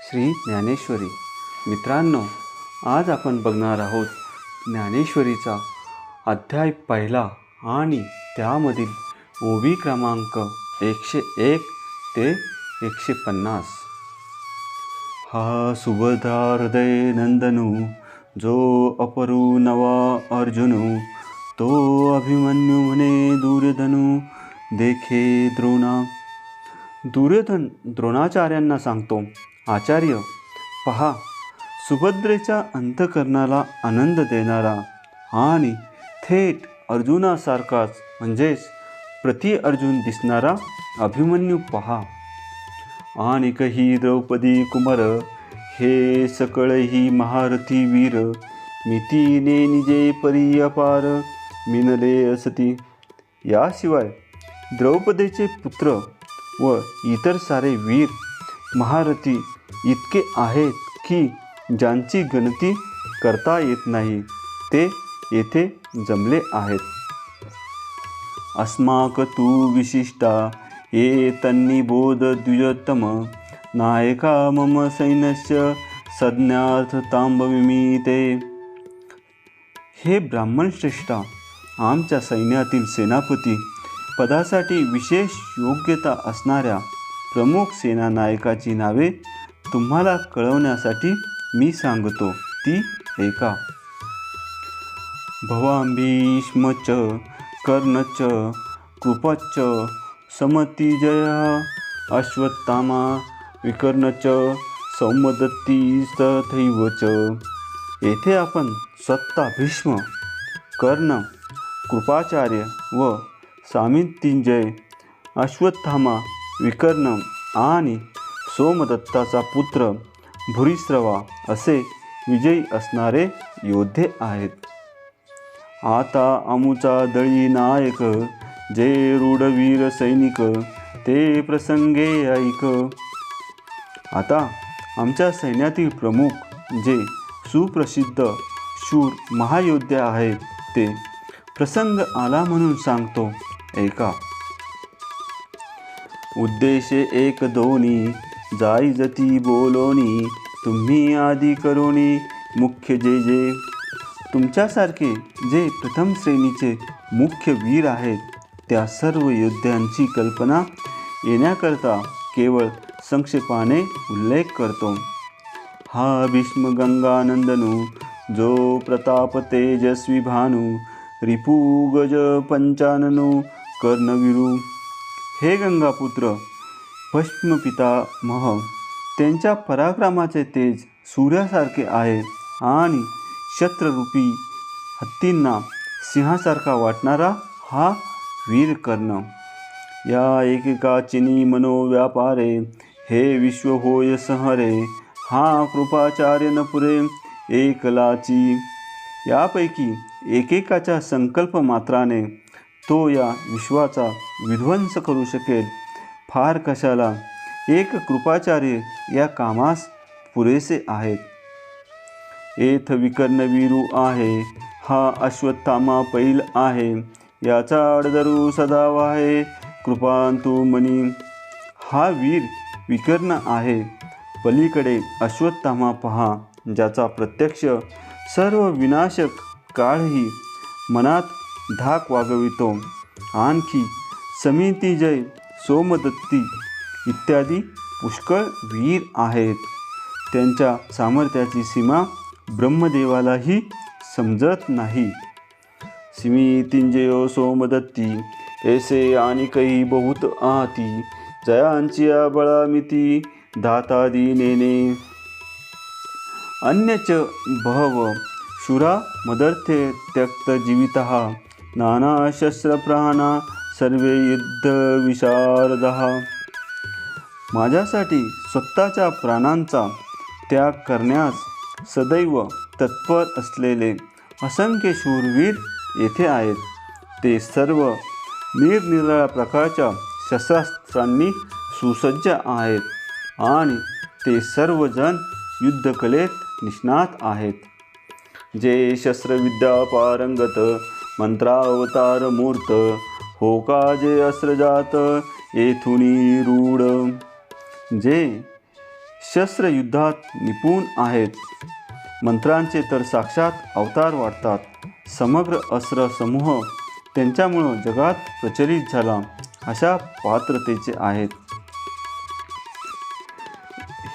श्री ज्ञानेश्वरी. मित्रांनो, आज आपण बघणार आहोत ज्ञानेश्वरीचा अध्याय पहिला आणि त्यामधील ओवी क्रमांक 101 ते 150. हा सुभद्रा हृदय नंदनू, जो अपरू नवा अर्जुनू, तो अभिमन्यू म्हणे दुर्योधनू, देखे द्रोणा. दुर्योधन द्रोणाचार्यांना सांगतो, आचार्य पहा, सुभद्रेच्या अंतःकरणाला आनंद देणारा आणि थेट अर्जुनासारखाच म्हणजेच प्रति अर्जुन दिसणारा अभिमन्यू पहा. आणि कही द्रौपदी कुमार, हे सकळही महारथी वीर, मितीने निजे परी अपार, मिनले असती. याशिवाय द्रौपदीचे पुत्र व इतर सारे वीर महारथी इतके आहेत की ज्यांची गणती करता येत नाही, ते येथे जमले आहेत. अस्माक तू विशिष्टा, ये तन्नी बोध द्विजोत्तम, नायका मम सैन्यस्य संज्ञार्थ तांबविमीते. हे ब्राह्मण श्रेष्ठा, आमच्या सैन्यातील सेनापती पदासाठी विशेष योग्यता असणाऱ्या प्रमुख सेनानायकाची नावे तुम्हाला कळवण्यासाठी मी सांगतो, ती ऐका. भवाभीष्मच, कर्णच, कृपच, समतिजय, अश्वत्थामा, विकर्णच, सौमदत्तीस्तथैवच. येथे आपण स्वतः भीष्म, कर्ण, कृपाचार्य व सामितिंजय, अश्वत्थामा, विकर्ण आणि सोमदत्ताचा पुत्र भूरिश्रवा असे विजयी असणारे योद्धे आहेत. आता आमुचा दळी नायक, जे रूढवीर सैनिक, ते प्रसंगे ऐक. आता आमच्या सैन्यातील प्रमुख जे सुप्रसिद्ध शूर महायोद्धे आहेत, ते प्रसंग आला म्हणून सांगतो, ऐका. उद्देशे एक दोनी, जाई जती बोलोनी, तुम्ही आदी करोनी मुख्य जे जे. तुमच्यासारखे जे प्रथम श्रेणीचे मुख्य वीर आहेत, त्या सर्व योद्ध्यांची कल्पना येण्याकरता केवळ संक्षेपाने उल्लेख करतो. हा भीष्म गंगानंदनू, जो प्रताप तेजस्वी भानू, रिपू गज पंचाननू, कर्णवीरू. हे गंगापुत्र भस्म पितामह, त्यांच्या पराक्रमाचे तेज सूर्यासारखे आहे आणि शत्ररूपी हत्तींना सिंहासारखा वाटणारा हा वीर कर्ण. या एकेकाचिनी मनोव्यापारे, हे विश्व होय संहरे, हा कृपाचार्य न पुरे एकलाची. यापैकी एकेकाच्या संकल्प मात्राने तो या विश्वाचा विध्वंस करू शकेल. फार कशाला, एक कृपाचार्य या कामास पुरेसे आहेत. एथ विकर्णवीरू आहे, हा अश्वत्थामा पैल आहे, याचा अडधरू सदा वाहे कृपांतु मनी. हा वीर विकर्ण आहे, पलीकडे अश्वत्थामा पहा, ज्याचा प्रत्यक्ष सर्व विनाशक काळही मनात धाक वागवितो. आणखी समितिजय, सोमदत्ती इत्यादी पुष्कळ वीर आहेत. त्यांच्या सामर्थ्याची सीमा ब्रह्मदेवालाही समजत नाही. समितिंजयो सोमदत्ती, ऐसे आणि काही बहुत आती, जयांची बळामिती दातादी नेने. अन्यच बहव शूरा मदर्थे त्यक्त जीवितः, नाना शस्त्रप्राणा सर्वे युद्ध विशारदः. माझ्यासाठी स्वतःच्या प्राणांचा त्याग करण्यास सदैव तत्पर असलेले असंख्य शूरवीर येथे आहेत. ते सर्व निरनिराळ्या प्रकारच्या शस्त्रास्त्रांनी सुसज्ज आहेत आणि ते सर्वजण युद्धकलेत निष्णात आहेत. जे शस्त्रविद्या पारंगत, मंत्रावतार मूर्त, होका जे अस्त्रजात येथुनी रूढ. जे शस्त्रयुद्धात निपुण आहेत. मंत्रांचे तर साक्षात अवतार वाटतात. समग्र अस्त्र समूह त्यांच्यामुळं जगात प्रचलित झाला अशा पात्रतेचे आहेत.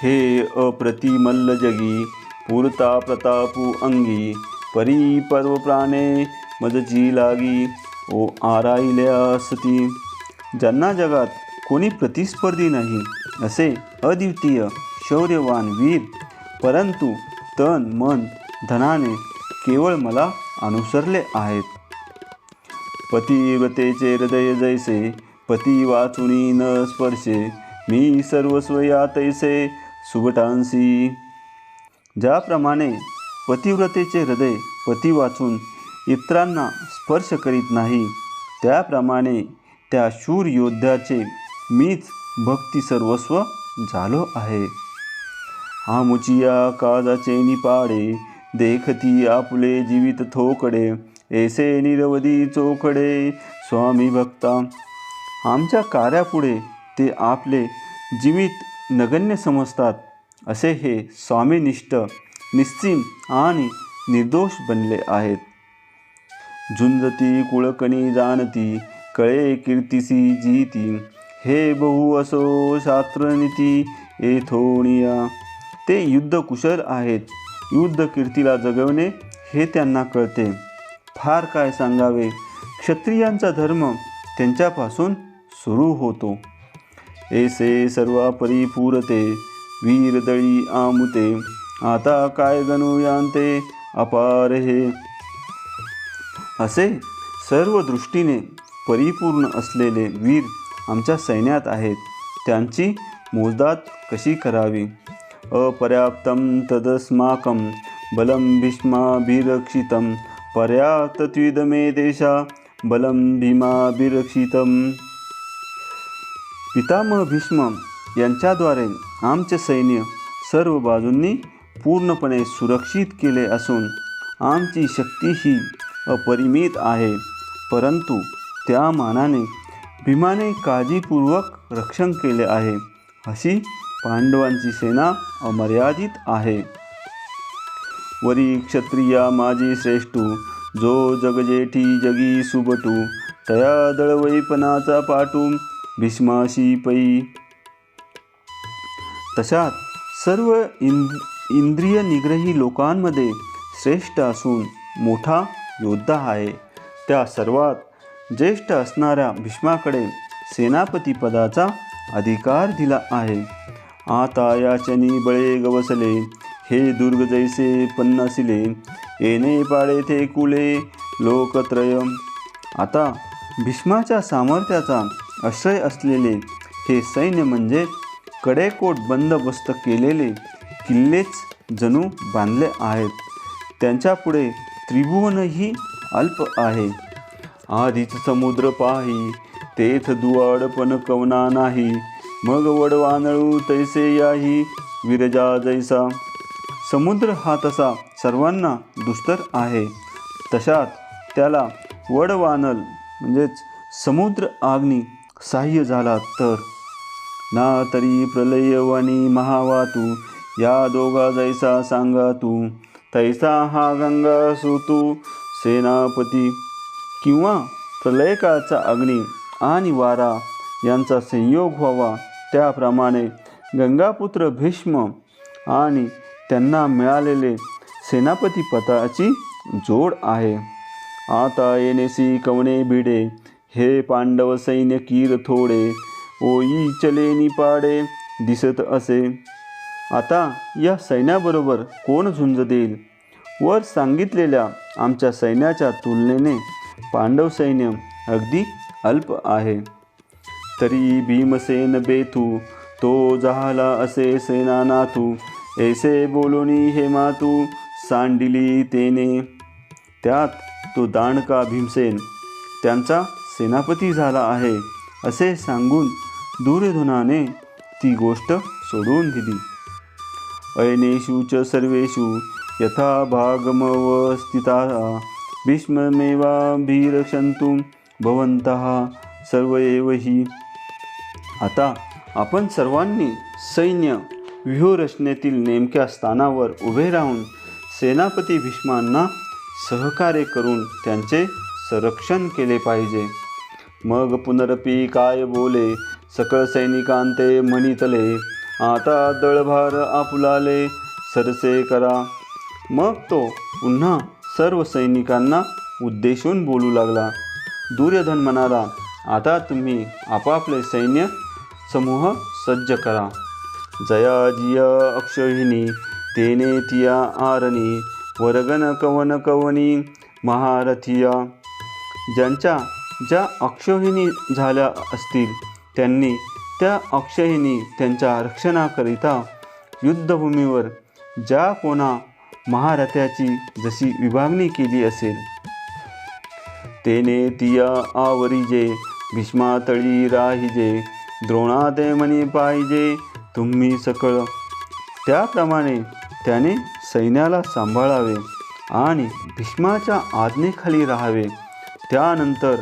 हे अप्रतिमल्ल जगी पुरता प्रतापू अंगी परी पर्व प्राणे मजची लागी ओ आराईल्या सती. ज्यांना जगात कोणी प्रतिस्पर्धी नाही असे अद्वितीय शौर्यवान वीर, परंतु तन मन धनाने केवळ मला अनुसरले आहेत. पतिव्रतेचे हृदय जैसे पती वाचुनी न स्पर्शे मी सर्वस्व या तैसे सुबटांसी. ज्याप्रमाणे पतिव्रतेचे हृदय पती वाचून इतरांना स्पर्श करीत नाही, त्याप्रमाणे त्या शूर योद्ध्याचे मीच भक्ती सर्वस्व झालो आहे. हा मुचिया काजाचे निपाडे देखती आपुले जीवित थोकडे ऐसे निरवधी चोखडे स्वामी भक्ता. आमच्या कार्यापुढे ते आपले जीवित नगण्य समजतात असे हे स्वामीनिष्ठ निश्चिम आणि निर्दोष बनले आहेत. झुंजती कुळकणी जाणती कळे कीर्तिसी जीती हे बहु असो शास्त्रनीती एथोनिया. ते युद्धकुशल आहेत. युद्ध कीर्तीला जगवणे हे त्यांना कळते. फार काय सांगावे, क्षत्रियांचा धर्म त्यांच्यापासून सुरू होतो. ऐसे सर्वा परिपूरते वीरदळी आमुते आता काय गणू यांते अपार हे. असे सर्व दृष्टीने परिपूर्ण असलेले वीर आमच्या सैन्यात आहेत. त्यांची मोजदाद कशी करावी. अपर्याप्तं तदस्माकं बलं भीष्माभिरक्षितं पर्याप्तत्विदमे देशा बलं भीमाभिरक्षितं. पितामह भीष्म यांच्याद्वारे आमचे सैन्य सर्व बाजूंनी पूर्णपणे सुरक्षित केले असून आमची शक्ती ही अपरिमित आहे, परंतु त्या मानाने भीमाने काळजीपूर्वक रक्षण केले आहे. अशी पांडवांची सेना अमर्यादित आहे. वरी क्षत्रिया माझी श्रेष्ठू जो जगजेठी जगी सुबटू तया दळवैपणाचा पाटू भीष्माशी पै. तशात सर्व इंद्रिय निग्रही लोकांमध्ये श्रेष्ठ असून मोठा योद्धा आहे. त्या सर्वात ज्येष्ठ असणाऱ्या भीष्माकडे सेनापती पदाचा अधिकार दिला आहे. आता याचनी बळे गवसले हे दुर्ग जैसे पन्नासिले येणे पाळे ते कुले लोकत्रय. आता भीष्माच्या सामर्थ्याचा आश्रय असलेले हे सैन्य म्हणजे कडेकोट बंदोबस्त केलेले किल्लेच जणू बांधले आहेत. त्यांच्यापुढे त्रिभुवनही अल्प आहे. आधीच समुद्र पाही तेथ दुआड पण कवना नाही मग वडवानळू तैसे याही विरजा जैसा. समुद्र हा तसा सर्वांना दुस्तर आहे, तशात त्याला वडवानल म्हणजेच समुद्र आग्नी सहाय्य झाला तर. ना तरी प्रलयवाणी महावातू या दोघा जैसा सांगा तू तैसा हा गंगा सुतू सेनापती. किंवा प्रलयकाळचा अग्नी आणि वारा यांचा संयोग व्हावा त्याप्रमाणे गंगापुत्र भीष्म आणि त्यांना मिळालेले सेनापती पदाची जोड आहे. आता येणेसी कवणे भिडे हे पांडव सैन्य कीर थोडे ओई चले निपाडे दिसत असे. आता या सैन्याबरोबर कोण झुंज देईल. वर सांगितलेल्या आमच्या सैन्याच्या तुलनेने पांडव सैन्य अगदी अल्प आहे. तरी भीमसेन बेथू तो झाला असे सेनानाथू ऐसे बोलोनी हे मातू सांडिली तेने. त्यात तो दांडका भीमसेन त्यांचा सेनापती झाला आहे असे सांगून दुर्योधनाने ती गोष्ट सोडून दिली. अयनेषु च सर्वेषु यथा भागमवस्थिता भीष्ममेवाभिरक्षन्तु भवन्तः सर्व एव हि. आता आपण सर्वांनी सैन्य व्यूहरचनेतील नेमक्या स्थानावर उभे राहून सेनापती भीष्मांना सहकार्य करून त्यांचे संरक्षण केले पाहिजे. मग पुनरपी काय बोले सकळ सैनिकांते म्हणितले, आता दळभार आपुलाले सरसे करा. मग तो पुन्हा सर्व सैनिकांना उद्देशून बोलू लागला. दुर्योधन म्हणाला, आता तुम्ही आपापले सैन्य समूह सज्ज करा. जयाजिया अक्षहिणी तेने तिया आरणी वरगन कवन कवनी महारथिया. ज्यांच्या ज्या अक्षहिणी झाल्या असतील त्यांनी त्या अक्षहिणी त्यांच्या रक्षणाकरिता युद्धभूमीवर ज्या कोणा महारथ्याची जशी विभागणी केली असेल तेने तिया आवरिजे भीष्मातळी राहिजे द्रोणादे मनी पाहिजे तुम्ही सकळ. त्याप्रमाणे त्याने सैन्याला सांभाळावे आणि भीष्माच्या आज्ञेखाली राहावे. त्यानंतर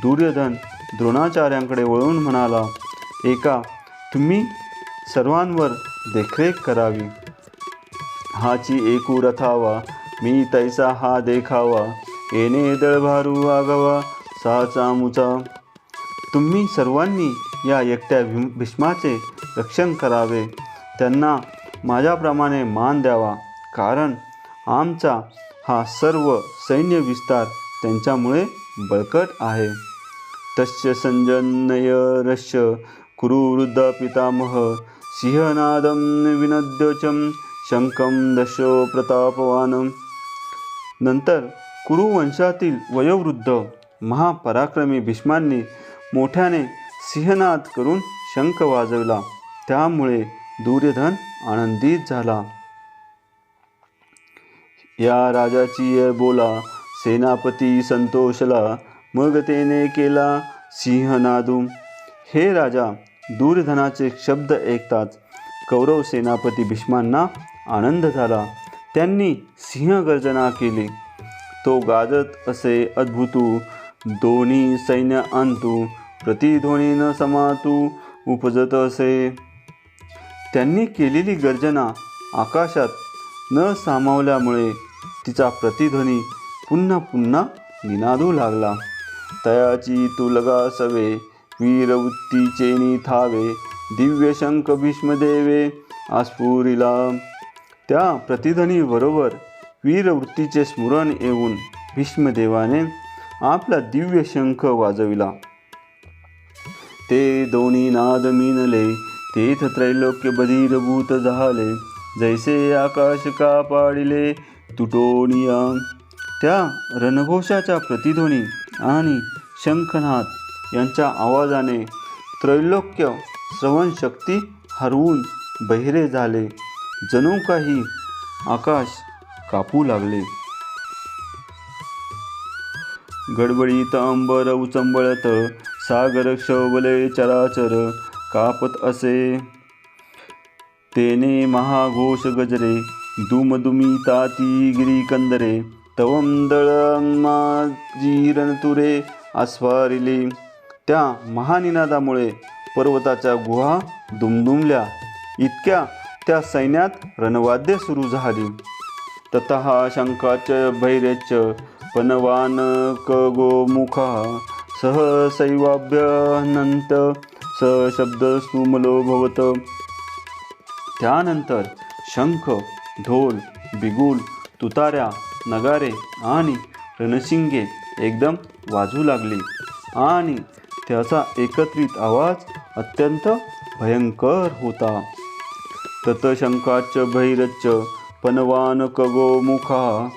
दुर्योधन द्रोणाचार्यांकडे वळून म्हणाला, एका तुम्ही सर्वांवर देखरेख करावी. हाची एकू रथावा मी तैसा हा देखावा येणे दळभारू आगावा साचा मुचा. तुम्ही सर्वांनी या एकट्या भीष्माचे रक्षण करावे. त्यांना माझ्याप्रमाणे मान द्यावा, कारण आमचा हा सर्व सैन्य विस्तार त्यांच्यामुळे बळकट आहे. तस्य संजनय रस्य कुरु वृद्ध पितामह सिंहनादम विनद्यचम शंकम दशो प्रतापवान. नंतर कुरुवंशातील वयोवृद्ध महापराक्रमी भीष्मांनी मोठ्याने सिंहनाद करून शंख वाजवला. त्यामुळे दुर्योधन आनंदित झाला. या राजाची बोला सेनापती संतोषला मग तेने केला सिंहनादू. हे राजा, दुर्योधनाचे शब्द ऐकताच कौरव सेनापती भीष्मांना आनंद झाला. त्यांनी सिंहगर्जना केली. तो गाजत असे अद्भुतू दोन्ही सैन्य आणतू प्रतिध्वनी न समातू उपजत असे. त्यांनी केलेली गर्जना आकाशात न सामावल्यामुळे तिचा प्रतिध्वनी पुन्हा पुन्हा निनादू लागला. तयाची तुलगा सवे वीरवृत्तीचे निथावे दिव्य शंख भीष्मदेवे आस्फुरिला. त्या प्रतिध्वनीबरोबर वीरवृत्तीचे स्मरण येऊन भीष्मदेवाने आपला दिव्य शंख वाजविला. ते दोन्ही नाद मिनले तेथ त्रैलोक्य बधीरभूत झाले जैसे आकाश का पाडिले तुटोनिया. त्या रणघोषाच्या प्रतिध्वनी आणि शंखनाद यांच्या आवाजाने त्रैलोक्य श्रवणशक्ती हरवून बहिरे झाले, जणू काही आकाश कापू लागले. गडबडीत अंबर उचंबळत सागर क्षोभले चराचर कापत असे. तेने महाघोष गजरे दुमदुमी ताती गिरी कंदरे तवम दळमाजी रणतुरे आस्फारिले. त्या महानिनादामुळे पर्वताच्या गुहा दुमदुमल्या. इतक्या त्या सैन्यात रणवाद्य सुरू झाली. ततः शंकाच भैर्यच पनवान गोमुखा सहसैवाभ्यनंत स शब्द सुमलो भवत. त्यानंतर शंख, ढोल, बिगुल, तुताऱ्या, नगारे आणि रणशिंगे एकदम वाजू लागली आणि त्याचा एकत्रित आवाज अत्यंत भयंकर होता. ततशंकाच भैरच पनवान गोमुखा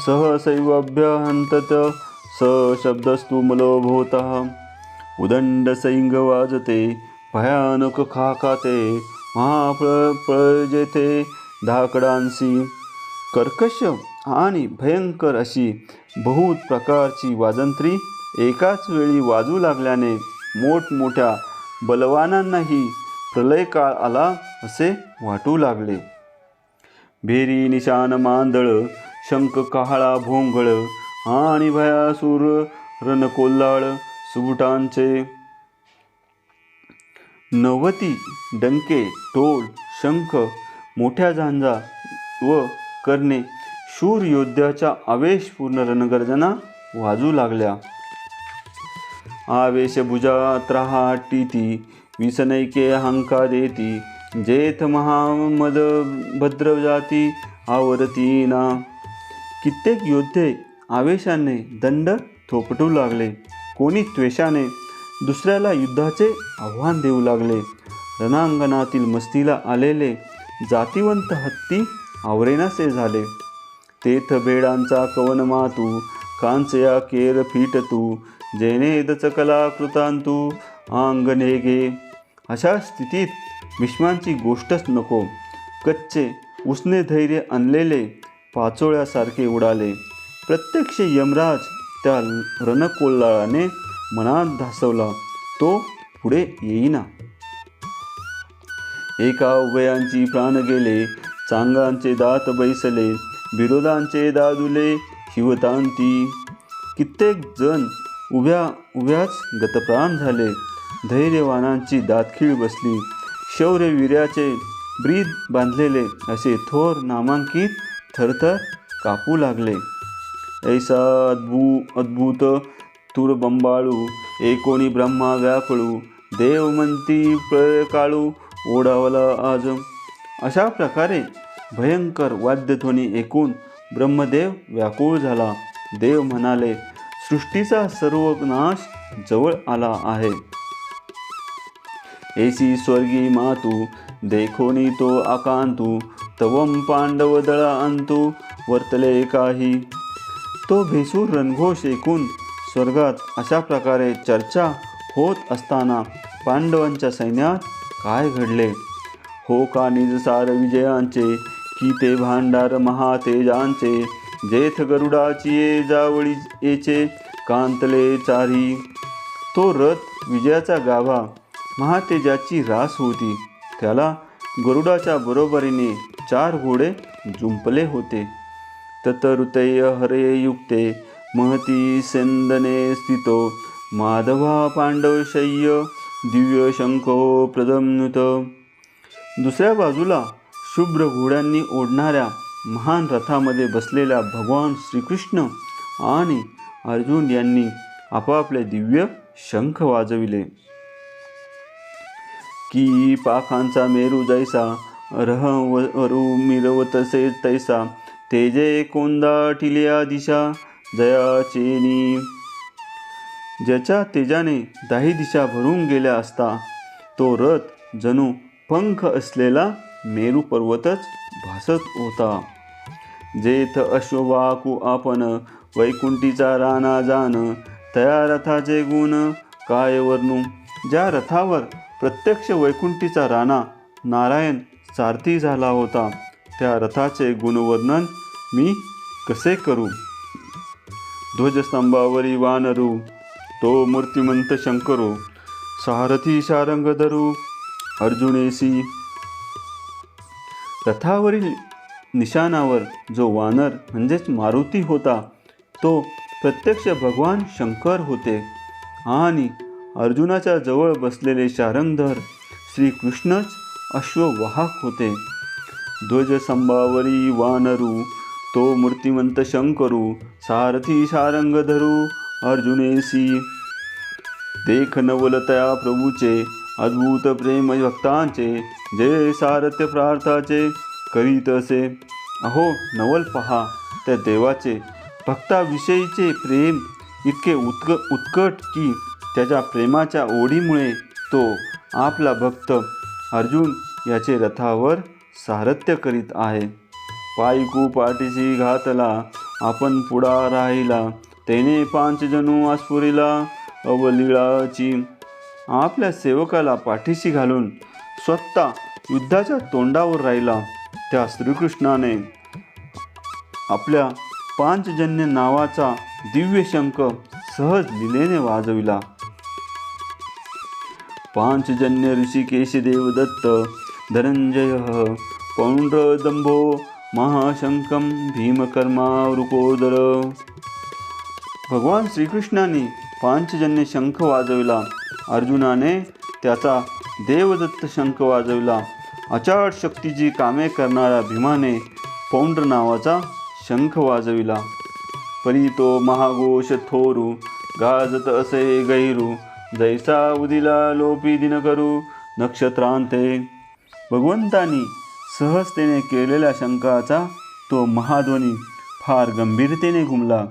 सहसैवाभ्यहंतत स शब्दस्तुमलो भवतः. उदंड सैंग वाजते भयानक खाकाते महाफळ जेथे धाकडांसी. कर्कश आणि भयंकर अशी बहुत प्रकारची वाजंत्री एकाच वेळी वाजू लागल्याने मोठमोठ्या बलवानांनाही प्रलय काळ आला असे वाटू लागले. भेरी निशान मांदळ शंख काहळा भोंगळ आणि भयासूर रणकोल्हाळ सुबुटांचे. 90 डंके, टोल, शंख, मोठ्या झांजा व करणे शूर योद्ध्याच्या आवेशपूर्ण रणगर्जना वाजू लागल्या. आवेशभुजा त्राहाटीती विसनैके अहंकारेती जेथ महामद भद्रजाती आवर्तीना. कित्येक योद्धे आवेशाने दंड थोपटू लागले. कोणी त्वेषाने दुसऱ्याला युद्धाचे आव्हान देऊ लागले. रणांगणातील मस्तीला आलेले जातिवंत हत्ती आवरेनासे झाले. तेथ बेडांचा कवन मातू कांचया केर फिटतू जेने दचकला कृतांतू आंगणे गे. अशा स्थितीत भीष्मांची गोष्टच नको. कच्चे उसने धैर्य आणलेले पाचोळ्यासारखे उडाले. प्रत्यक्ष यमराज त्या रणकोल्हाळाने मनात धासवला. तो पुढे येईना. एका उभयांची प्राण गेले, चांगांचे दात बैसले, विरोधांचे दादुले शिवतांती. कित्येक जण उभ्याच गतप्राण झाले. धैर्यवानांची दातखीळ बसली. शौर्यवीर्याचे ब्रीद बांधलेले असे थोर नामांकित थरथर कापू लागले. ऐसा अद्भुत तुरबंबाळू एकोणी ब्रह्मा व्यापळू देव म्हणती काळू ओढावला आज. अशा प्रकारे भयंकर वाद्यध्वनी ऐकून ब्रह्मदेव व्याकुळ झाला. देव म्हणाले, सृष्टीचा सर्व नाश जवळ आला आहे. ऐसी स्वर्गी मातू देखोनी तो आकांतू तवम पांडव दळा अंतू वर्तले काही. तो भेसूर रणघोष ऐकून स्वर्गात अशा प्रकारे चर्चा होत असताना पांडवांच्या सैन्यात काय घडले? हो का निजसार विजयांचे की ते भांडार महातेजांचे जेथ गरुडाची ये जावळी येचे कांतले चारी. तो रथ विजयाचा गाभा महातेजाची रास होती. त्याला गरुडाच्या बरोबरीने 4 घोडे जुंपले होते. ततरुतय हरे युक्ते महती सेंदने स्थितो माधवा पांडवशय्य दिव्य शंखो प्रदम्नुत. दुसऱ्या बाजूला शुभ्र घोड्यांनी ओढणाऱ्या महान रथामध्ये बसलेल्या भगवान श्रीकृष्ण आणि अर्जुन यांनी आपापले दिव्य शंख वाजविले. की पाखांचा मेरू जैसा रहरू मिरवतसे तैसा तेजे कोंदाटिल्या दिशा जयाचेनी. ज्याच्या तेजाने 10 दिशा भरून गेल्या असता तो रथ जणू पंख असलेला मेरू पर्वतच भासत होता. जेथ अश्ववाकू आपण वैकुंठीचा राणा जान तया रथाचे गुण काय वर्णू. ज्या रथावर प्रत्यक्ष वैकुंठीचा राणा नारायण सारथी झाला होता त्या रथाचे गुणवर्णन मी कसे करू. ध्वजस्तंभावरी वानरू तो मूर्तिमंत शंकरो सारथी शारंग धरू अर्जुनेसी. रथावरील निशाणावर जो वानर म्हणजेच मारुती होता तो प्रत्यक्ष भगवान शंकर होते आणि अर्जुनाच्या जवळ बसलेले शारंगधर श्रीकृष्णच अश्ववाहक होते. ध्वजस्तंभावरी वानरू तो मूर्तिमंत शंकरू सारथी शारंग धरू अर्जुनेसी. देख नवलतया प्रभूचे अद्भुत प्रेम भक्तांचे जे सारथ्य प्रार्थाचे करीत असे. अहो नवल पहा, त्या देवाचे भक्ताविषयीचे प्रेम इतके उत्कट की त्याच्या प्रेमाच्या ओढीमुळे तो आपला भक्त अर्जुन याचे रथावर सारथ्य करीत आहे. पायकू पाठीशी घातला आपण पुढा राहिला तेने 5 जणू आस्फुरिला अवलीळाची. आपल्या सेवकाला पाठीशी घालून स्वतः युद्धाच्या तोंडावर राहिला त्या श्रीकृष्णाने आपल्या पांचजन्य नावाचा दिव्य शंख सहज लीलेने वाजविला. पांचजन्य ऋषिकेश देवदत्त धनंजय पौंड्रदंभो महाशंकम भीमकर्मा वृकोदर. भगवान श्रीकृष्णाने पांचजन्य शंख वाजविला. अर्जुनाने त्याचा देवदत्त शंख वाजविला. अचाट शक्तीची कामे करणाऱ्या भीमाने पौंड्र नावाचा शंख वाजविला. परी तो महाघोष थोरू, गाजत असे गैरू, जैसा उदिला लोपी दिन करू नक्षत्रांते. भगवंतानी सहजतेने केलेल्या शंखाचा तो महाध्वनी फार गंभीरतेने घुमला.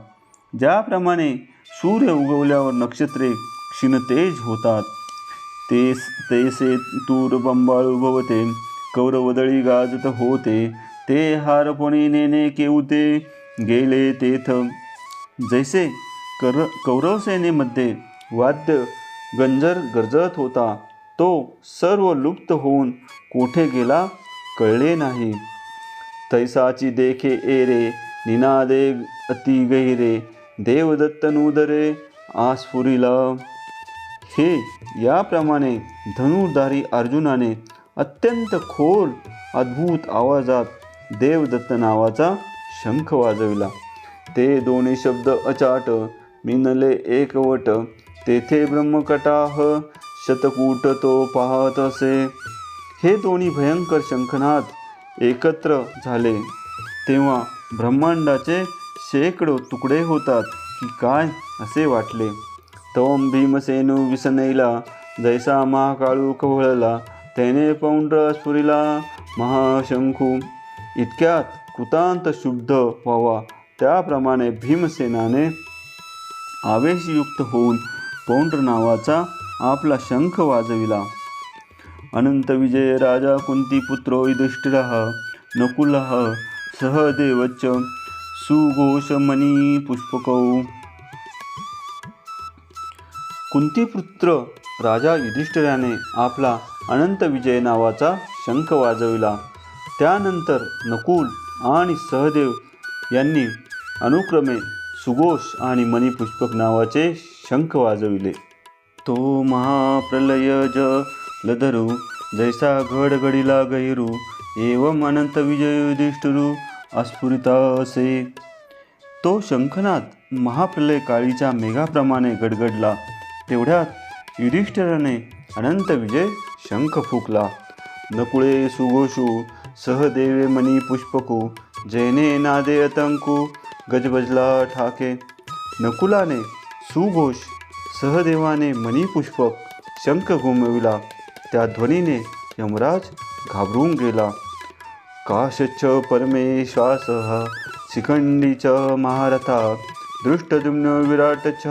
ज्याप्रमाणे सूर्य उगवल्यावर नक्षत्रे क्षीणतेज होतात, तैसे तूर बंबाळ उगवते, कौरवदळी गाजत होते, ते हारपणे नेणे केऊते गेले तेथ. जैसे कौरव सेनेमध्ये वाद्य गंजर गरजत होता, तो सर्व लुप्त होऊन कोठे गेला कळले नाही. तैसाची देखे एरे, निनादे अति गहिरे, देवदत्त नुदरे आस्फुरिला. हे याप्रमाणे धनुर्धारी अर्जुनाने अत्यंत खोल अद्भुत आवाजात देवदत्त नावाचा शंख वाजविला. ते दोन्ही शब्द अचाट मिनले एकवट, तेथे ब्रह्मकटाह शतकूट तो पाहत असे. हे दोन्ही भयंकर शंखनाद एकत्र झाले तेव्हा ब्रह्मांडाचे शेकडो तुकडे होतात की काय असे वाटले. तोम भीमसेनू विसनैला, जैसा महाकाळू कवळला, त्याने पौंड्र स्फुरिला महाशंखू. इतक्यात कृतांत शुद्ध व्हावा त्याप्रमाणे भीमसेनाने आवेशयुक्त होऊन पौंड्र नावाचा आपला शंख वाजविला. अनंत विजय राजा कुंतीपुत्रो युधिष्ठिरः नकुलः सहदेवच सुघोषमणी पुष्पकौ. कुंतीपुत्र राजा युधिष्ठिराने आपला अनंत विजय नावाचा शंख वाजविला. त्यानंतर नकुल आणि सहदेव यांनी अनुक्रमे सुघोष आणि मणिपुष्पक नावाचे शंख वाजविले. तो महाप्रलय जलधरू, जैसा घडघडीला गैरू, एवं अनंत विजय युधिष्ठिरू अस्फुरिता असे. तो शंखनाद महाप्रलय काळीच्या मेघाप्रमाणे गडगडला. तेवढ्यात युधिष्ठिराने अनंत विजय शंख फुकला. नकुळे सुघोषू, सहदेवे मणी पुष्पकू, जैने नादे अतंकू, गजबजला ठाके. नकुलाने सुघोष, सहदेवाने मणिपुष्पक शंख घुमविला. त्या ध्वनीने यमराज घाबरून गेला. काशच परमेश्वासः शिखंडीच महारथा, दृष्टद्युम्न विराटच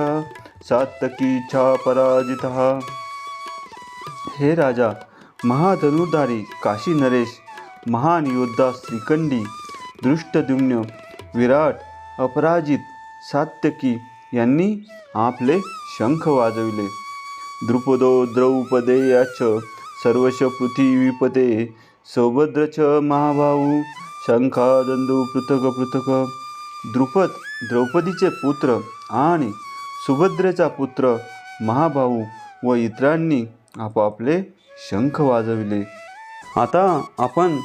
सात्यकीचा पराजितः. हे राजा, महाधनुर्धारी काशी नरेश, महान योद्धा श्रीखंडी, दृष्टद्युम्न, विराट, अपराजित सात्यकी यांनी आपले शंख वाजविले. द्रुपदो द्रौपदेयाच सर्वश पृथ्वीपते, सौभद्रच महाभाऊ शंखादंदू पृथक पृथक. द्रुपद द्रौपदीचे पुत्र आणि सुभद्रेचा पुत्र महाभाऊ व इतरांनी आपापले शंख वाजविले. आता आपण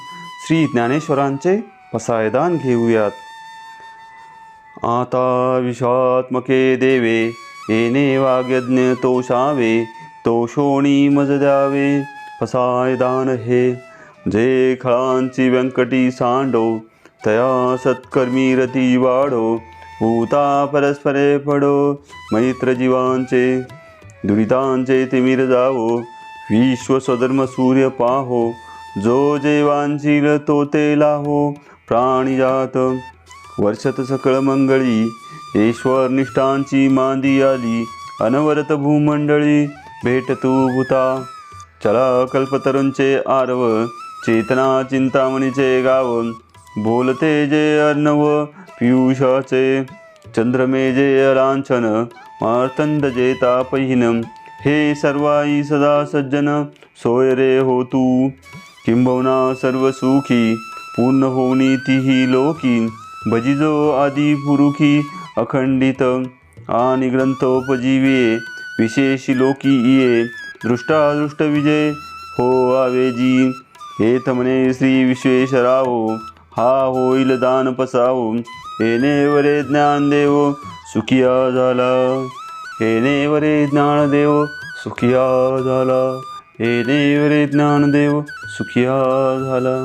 श्री ज्ञानेश्वरांचे पसायदान घेऊयात. आता विश्वात्मके देवे, येणे वाग्यज्ञ तोषावे, तोषोणी मज द्यावे पसायदान हे. जे खळांची व्यंकटी सांडो, तया सत्कर्मी रती वाढो, भूता परस्परे पडो मैत्र जीवांचे, दुरितांचे तिमिर जावो, विश्व स्वधर्म सूर्य पाहो, जो जे वांछील तो ते लाहो प्राणिजात. वर्षत सकळ मंगळी, ईश्वर निष्ठांची मांदी आली, अनवरत भूमंडळी भेटतू भूता. चला कल्पतरूंचे आरव, चेतना चिंतामणीचे गाव, बोलते जे अर्णव पियुषाचे, चंद्रमे जे लांछन, मार्तंड जे तापहीन, हे सर्वाई सदा सज्जन सोय रे हो तू. किंबहुना सर्व सुखी, पूर्ण होनी तिही लोकी, भजिजो आदि पुरुखी अखंडित, आणि ग्रंथोपजीवे विशेषी लोकी ये, दृष्टादृष्ट विजय हो आवेजी. हेत म्हणे श्री विश्वेश्वरावो, हा होईल दान पसावो, येणे वरे ज्ञान देव सुखिया झाला, येणे वरे ज्ञान देव सुखिया झाला. हे देव रे ज्ञानदेव सुखिया झाला.